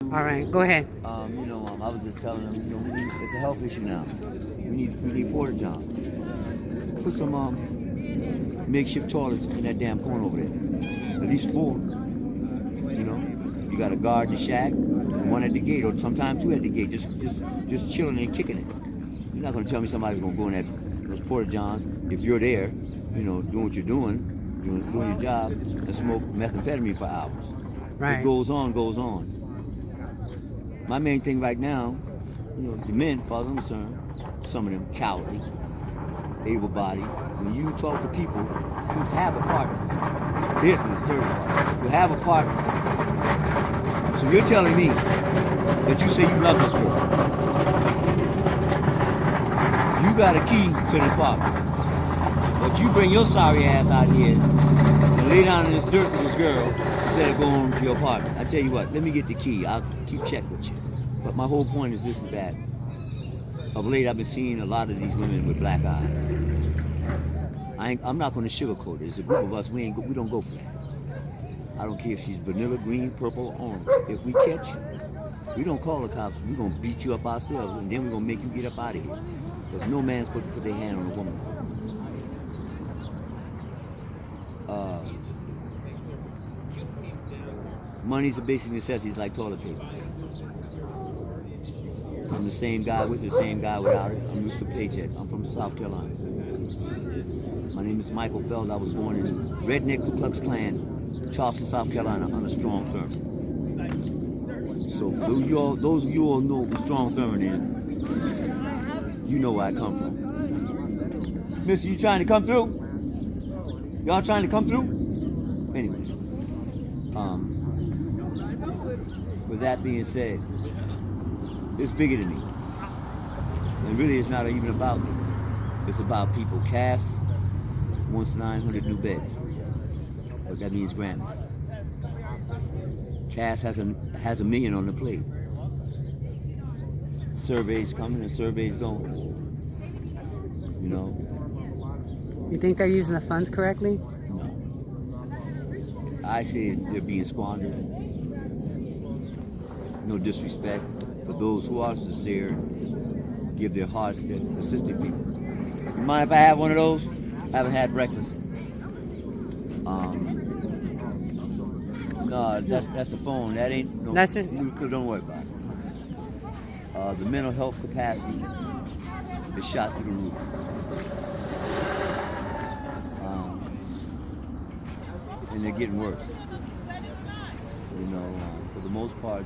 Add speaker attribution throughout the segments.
Speaker 1: All right, go ahead.
Speaker 2: I was just telling them, it's a health issue now. We need porta johns. Put some makeshift toilets in that damn corner over there. At least four. You got a guard in the shack, and one at the gate, or sometimes two at the gate, just chilling and kicking it. You're not gonna tell me somebody's gonna go in those porta johns if you're there, doing what you're doing your job, and smoke methamphetamine for hours.
Speaker 1: Right.
Speaker 2: It goes on, goes on. My main thing right now, the men, as far as I'm concerned, some of them cowardly, able-bodied. When you talk to people who have apartments, business, third party, who have apartments. So you're telling me that you say you love this girl. You got a key to the apartment. But you bring your sorry ass out here and lay down in this dirt with this girl instead of going to your apartment. I tell you what, let me get the key. I'll keep check with you. But my whole point is that of late I've been seeing a lot of these women with black eyes. I'm not going to sugarcoat it. It's a group of us. We don't go for that. I don't care if she's vanilla, green, purple, or orange. If we catch you, we don't call the cops. We're going to beat you up ourselves, and then we're going to make you get up out of here. Because no man's supposed to put their hand on a woman. Money's a basic necessity. It's like toilet paper. I'm the same guy with the same guy without it. I'm used to paycheck. I'm from South Carolina. My name is Michael Feld. I was born in Redneck Ku Klux Klan, Charleston, South Carolina, under Strong Thurman. So for those of you all know who Strong Thurman is, you know where I come from. Mister, you trying to come through? Y'all trying to come through? Anyway, with that being said, it's bigger than me. And really it's not even about me. It's about people. Cass wants 900 new beds. But that means Grammy. Cass has a million on the plate. Surveys coming and surveys going.
Speaker 1: You think they're using the funds correctly?
Speaker 2: No. I say they're being squandered. No disrespect for those who are sincere and give their hearts to assisting people. You mind if I have one of those? I haven't had breakfast. No, that's the phone. That ain't no.
Speaker 1: That's just.
Speaker 2: Don't worry about it. The mental health capacity is shot through the roof. And they're getting worse. For the most part,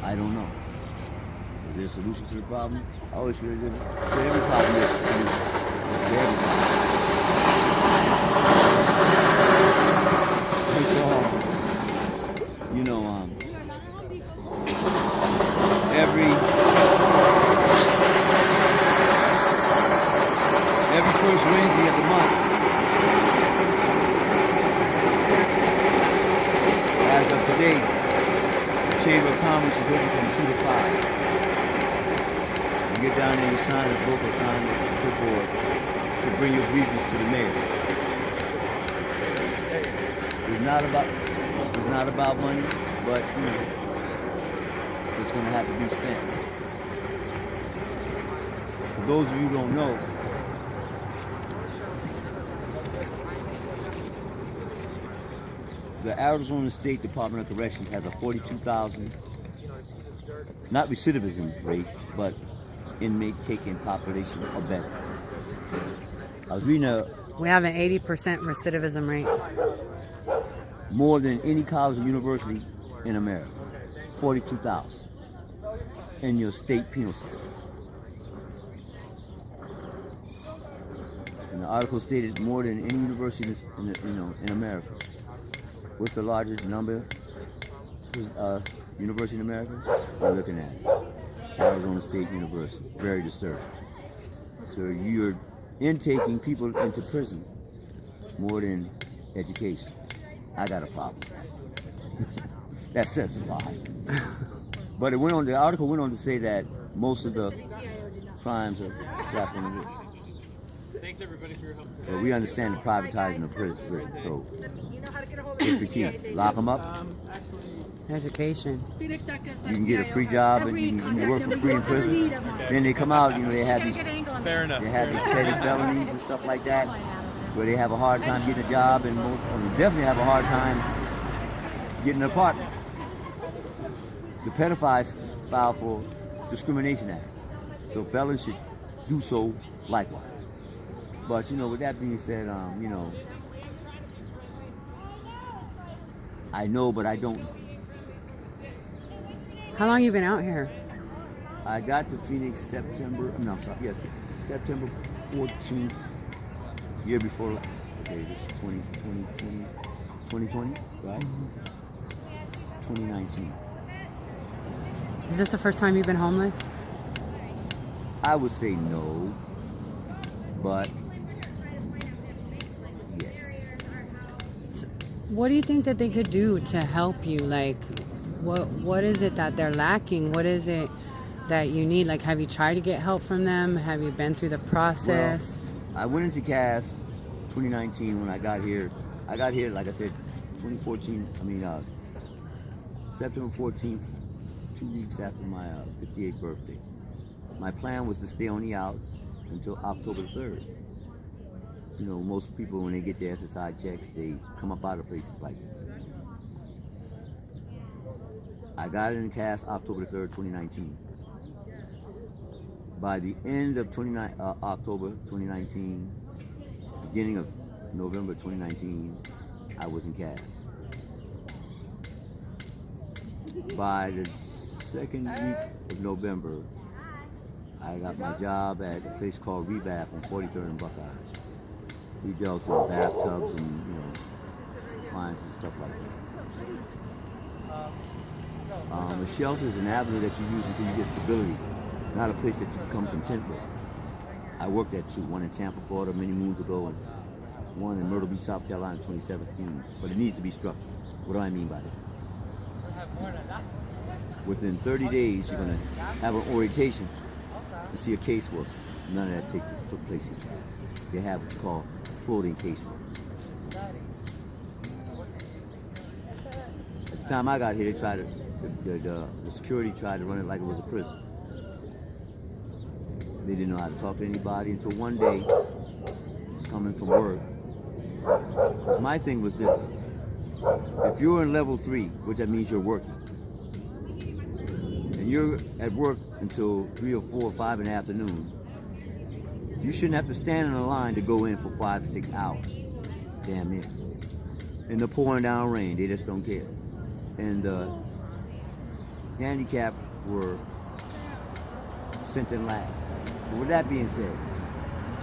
Speaker 2: I don't know. Is there a solution to the problem? I always feel that for every problem there's a solution. For every problem. Every first Wednesday of the month, as of today, the Chamber of Commerce is open from 2 to 5. You get down there, you sign a book or sign a clipboard to bring your grievance to the mayor. It's not about money, but it's going to have to be spent. For those of you who don't know, the Arizona State Department of Corrections has a 42,000, not recidivism rate, but inmate taking population or better. I was reading
Speaker 1: We have an 80% recidivism rate.
Speaker 2: more than any college or university in America. 42,000 in your state penal system. And the article stated more than any university in America. What's the largest number? University in America? We're looking at it. Arizona State University. Very disturbing. So you're intaking people into prison more than education. I got a problem. That says a lot. But the article went on to say that most of the crimes are slapped on the wrist.
Speaker 3: Thanks everybody for your help today.
Speaker 2: But we understand the privatizing of prison, so what's the key? Lock them up.
Speaker 1: Education.
Speaker 2: You can get a free job and you can work for free in prison. Then they come out, they have these
Speaker 3: Fair enough.
Speaker 2: They have these petty felonies and stuff like that, where they have a hard time getting a job, and most of them definitely have a hard time getting an apartment. The pedophiles file for Discrimination Act, so felons should do so likewise. But with that being said, I know, but I don't know.
Speaker 1: How long you been out here?
Speaker 2: I got to Phoenix September 14th, year before, okay, this is 2020, right? 2019.
Speaker 1: Is this the first time you've been homeless?
Speaker 2: I would say no, but yes.
Speaker 1: What do you think that they could do to help you? Like, what is it that they're lacking? What is it that you need? Like, have you tried to get help from them? Have you been through the process?
Speaker 2: Well, I went into CAS 2019 when I got here. I got here, like I said, 2014, September 14th, 2 weeks after my 58th birthday. My plan was to stay on the outs until October 3rd. Most people, when they get their SSI checks, they come up out of places like this. I got in CAS October 3rd, 2019. By the end of October 2019, beginning of November 2019, I was in CAS. By the second week of November, I got my job at a place called Rebath on 43rd and Buckeye. We dealt with bathtubs and clients and stuff like that. A shelter is an avenue that you use until you get stability, not a place that you become content with. I worked at two, one in Tampa, Florida many moons ago, and one in Myrtle Beach, South Carolina in 2017. But it needs to be structured. What do I mean by that? Within 30 days, you're going to have an orientation and see a caseworker. None of that took place in class. They have what's called floating caseworkers. At the time I got here, they tried to, the security tried to run it like it was a prison. They didn't know how to talk to anybody until one day, I was coming from work. Because my thing was this: if you're in level 3, which that means you're working, and you're at work until 3 or 4 or 5 in the afternoon, you shouldn't have to stand in a line to go in for 5 or 6 hours. Damn near. In the pouring down rain, they just don't care. And the handicapped were sent in last. But with that being said,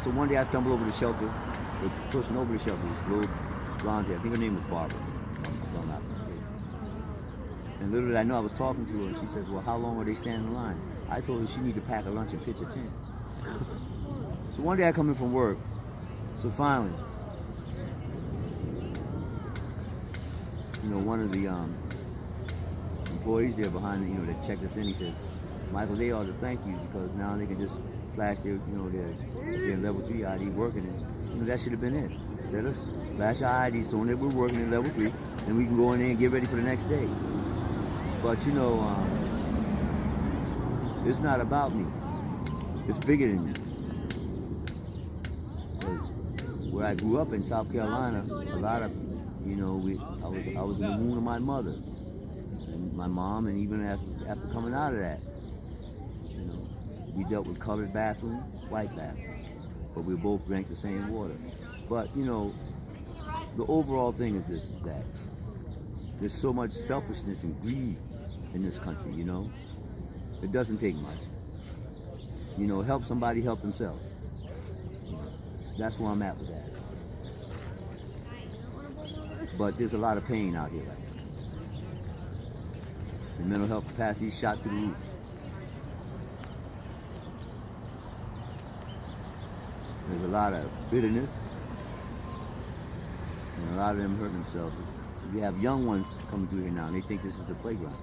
Speaker 2: so one day I stumbled over the shelter. The person over the shelter, this little blonde hair, I think her name was Barbara, if I'm not mistaken. And little did I know, I was talking to her, and she says, well, how long are they standing in line? I told her she needed to pack a lunch and pitch a tent. So one day I come in from work, so finally, one of the employees there behind me, that checked us in, he says, Michael, they ought to thank you because now they can just flash their level 3 ID working, and that should have been it. Let us flash our ID so that we're working in level 3, and we can go in there and get ready for the next day. But it's not about me. It's bigger than me. Because where I grew up in South Carolina, a lot of, I was in the womb of my mother and my mom, and even after coming out of that, we dealt with colored bathroom, white bathroom, but we both drank the same water. But the overall thing is this: that there's so much selfishness and greed in this country. It doesn't take much. Help somebody help themselves. That's where I'm at with that. But there's a lot of pain out here right now. The mental health capacity is shot through the roof. There's a lot of bitterness, and a lot of them hurt themselves. You have young ones coming through here now, and they think this is the playground.